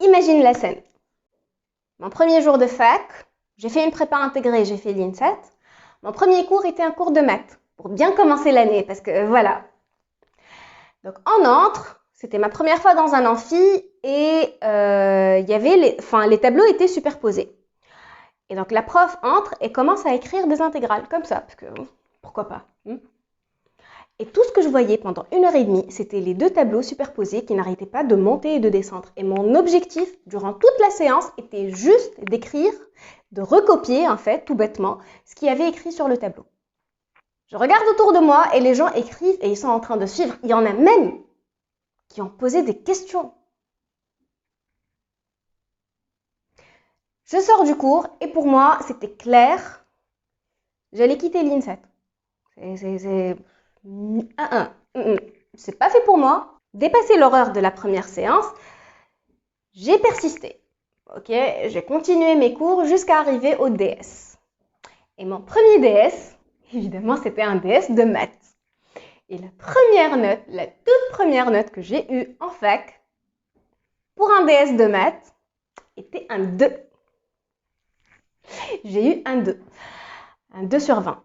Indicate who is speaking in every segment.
Speaker 1: Imagine la scène. Mon premier jour de fac, j'ai fait une prépa intégrée, j'ai fait l'INSET. Mon premier cours était un cours de maths, pour bien commencer l'année, parce que voilà. Donc on entre, c'était ma première fois dans un amphi, et y avait les tableaux étaient superposés. Et donc la prof entre et commence à écrire des intégrales, comme ça, parce que pourquoi pas. Et tout ce que je voyais pendant 1h30, c'était les deux tableaux superposés qui n'arrêtaient pas de monter et de descendre. Et mon objectif, durant toute la séance, était juste d'écrire, de recopier, en fait, tout bêtement, ce qu'il y avait écrit sur le tableau. Je regarde autour de moi et les gens écrivent et ils sont en train de suivre. Il y en a même qui ont posé des questions. Je sors du cours et pour moi, c'était clair. J'allais quitter l'INSET. C'est pas fait pour moi. Dépasser l'horreur de la première séance, j'ai persisté. Ok, j'ai continué mes cours jusqu'à arriver au DS. Et mon premier DS, évidemment, c'était un DS de maths. Et la toute première note que j'ai eue en fac, pour un DS de maths, était un 2. J'ai eu un 2. Un 2 sur 20.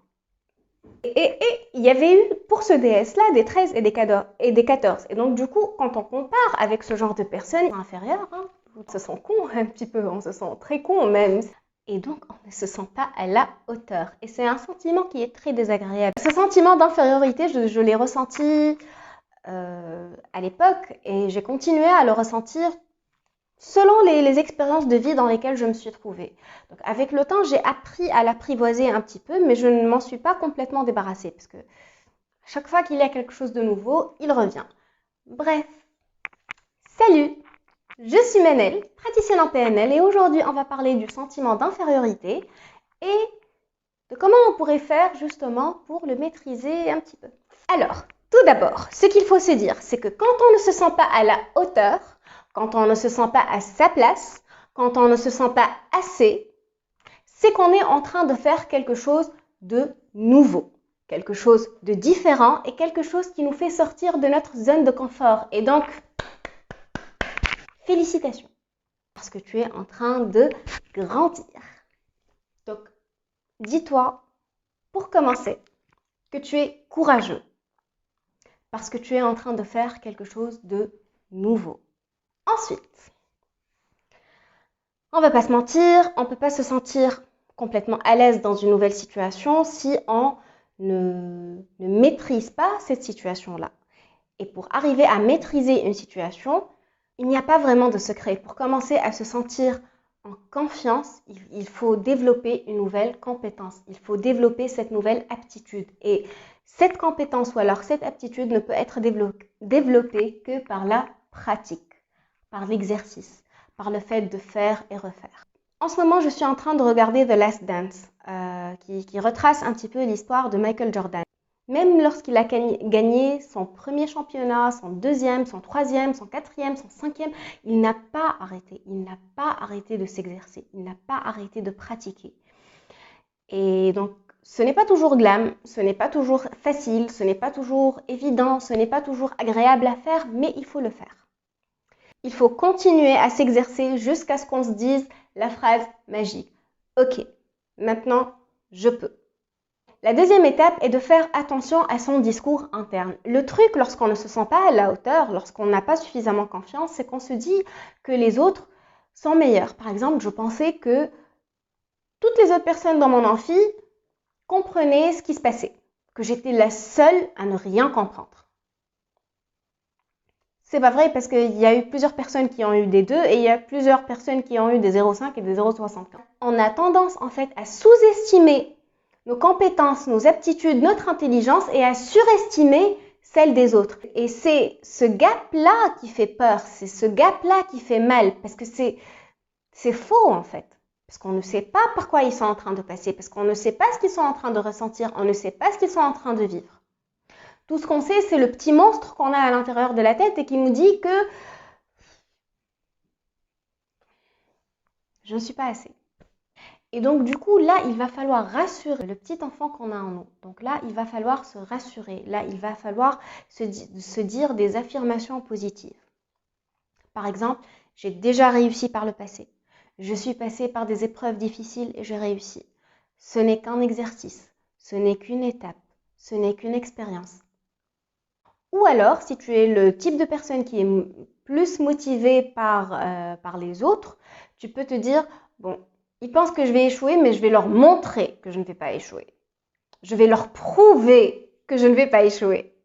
Speaker 1: Et il y avait eu pour ce DS-là des 13 et des 14. Et donc du coup, quand on compare avec ce genre de personnes inférieures, on se sent con un petit peu, on se sent très con même. Et donc on ne se sent pas à la hauteur. Et c'est un sentiment qui est très désagréable. Ce sentiment d'infériorité, je l'ai ressenti à l'époque et j'ai continué à le ressentir selon les expériences de vie dans lesquelles je me suis trouvée. Donc, avec le temps, j'ai appris à l'apprivoiser un petit peu, mais je ne m'en suis pas complètement débarrassée, parce que chaque fois qu'il y a quelque chose de nouveau, il revient. Bref, salut, je suis Manel, praticienne en PNL, et aujourd'hui, on va parler du sentiment d'infériorité et de comment on pourrait faire justement pour le maîtriser un petit peu. Alors, tout d'abord, ce qu'il faut se dire, c'est que quand on ne se sent pas à la hauteur, quand on ne se sent pas à sa place, quand on ne se sent pas assez, c'est qu'on est en train de faire quelque chose de nouveau, quelque chose de différent et quelque chose qui nous fait sortir de notre zone de confort. Et donc, félicitations, parce que tu es en train de grandir. Donc, dis-toi, pour commencer, que tu es courageux, parce que tu es en train de faire quelque chose de nouveau. Ensuite, on va pas se mentir, on peut pas se sentir complètement à l'aise dans une nouvelle situation si on ne maîtrise pas cette situation-là. Et pour arriver à maîtriser une situation, il n'y a pas vraiment de secret. Pour commencer à se sentir en confiance, il faut développer une nouvelle compétence. Il faut développer cette nouvelle aptitude. Et cette compétence ou alors cette aptitude ne peut être développée que par la pratique, par l'exercice, par le fait de faire et refaire. En ce moment, je suis en train de regarder The Last Dance, qui retrace un petit peu l'histoire de Michael Jordan. Même lorsqu'il a gagné son premier championnat, son deuxième, son troisième, son quatrième, son cinquième, il n'a pas arrêté. Il n'a pas arrêté de s'exercer. Il n'a pas arrêté de pratiquer. Et donc, ce n'est pas toujours glam, ce n'est pas toujours facile, ce n'est pas toujours évident, ce n'est pas toujours agréable à faire, mais il faut le faire. Il faut continuer à s'exercer jusqu'à ce qu'on se dise la phrase magique. Ok, maintenant, je peux. La deuxième étape est de faire attention à son discours interne. Le truc, lorsqu'on ne se sent pas à la hauteur, lorsqu'on n'a pas suffisamment confiance, c'est qu'on se dit que les autres sont meilleurs. Par exemple, je pensais que toutes les autres personnes dans mon amphi comprenaient ce qui se passait, que j'étais la seule à ne rien comprendre. C'est pas vrai parce qu'il y a eu plusieurs personnes qui ont eu des 2 et il y a plusieurs personnes qui ont eu des 0,5 et des 0,75. On a tendance en fait à sous-estimer nos compétences, nos aptitudes, notre intelligence et à surestimer celle des autres. Et c'est ce gap-là qui fait peur, c'est ce gap-là qui fait mal parce que c'est faux en fait. Parce qu'on ne sait pas par quoi ils sont en train de passer, parce qu'on ne sait pas ce qu'ils sont en train de ressentir, on ne sait pas ce qu'ils sont en train de vivre. Tout ce qu'on sait, c'est le petit monstre qu'on a à l'intérieur de la tête et qui nous dit que je ne suis pas assez. Et donc, du coup, là, il va falloir rassurer le petit enfant qu'on a en nous. Donc là, il va falloir se rassurer. Là, il va falloir se dire des affirmations positives. Par exemple, J'ai déjà réussi par le passé. Je suis passée par des épreuves difficiles et j'ai réussi. Ce n'est qu'un exercice, ce n'est qu'une étape, ce n'est qu'une expérience. Ou alors, si tu es le type de personne qui est plus motivée par les autres, tu peux te dire, bon, ils pensent que je vais échouer, mais je vais leur montrer que je ne vais pas échouer. Je vais leur prouver que je ne vais pas échouer.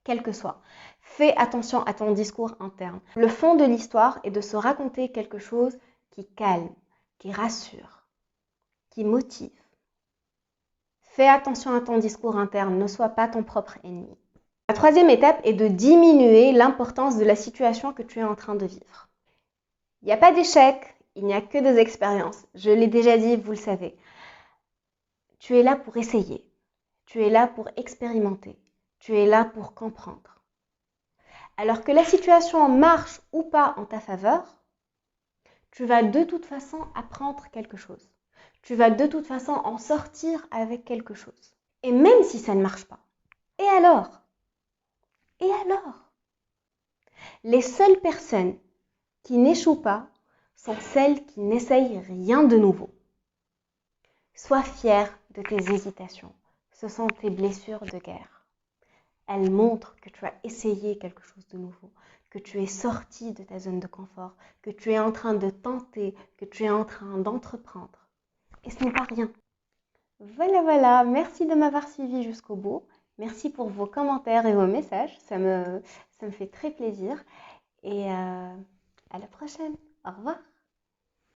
Speaker 1: Quel que soit. Fais attention à ton discours interne. Le fond de l'histoire est de se raconter quelque chose qui calme, qui rassure, qui motive. Fais attention à ton discours interne, ne sois pas ton propre ennemi. La troisième étape est de diminuer l'importance de la situation que tu es en train de vivre. Il n'y a pas d'échec, il n'y a que des expériences. Je l'ai déjà dit, vous le savez. Tu es là pour essayer. Tu es là pour expérimenter. Tu es là pour comprendre. Alors que la situation marche ou pas en ta faveur, tu vas de toute façon apprendre quelque chose. Tu vas de toute façon en sortir avec quelque chose. Et même si ça ne marche pas, et alors? Et alors? Les seules personnes qui n'échouent pas sont celles qui n'essayent rien de nouveau. Sois fier de tes hésitations. Ce sont tes blessures de guerre. Elles montrent que tu as essayé quelque chose de nouveau, que tu es sorti de ta zone de confort, que tu es en train de tenter, que tu es en train d'entreprendre. Et ce n'est pas rien. Voilà, merci de m'avoir suivi jusqu'au bout. Merci pour vos commentaires et vos messages, ça me fait très plaisir. Et à la prochaine. Au revoir.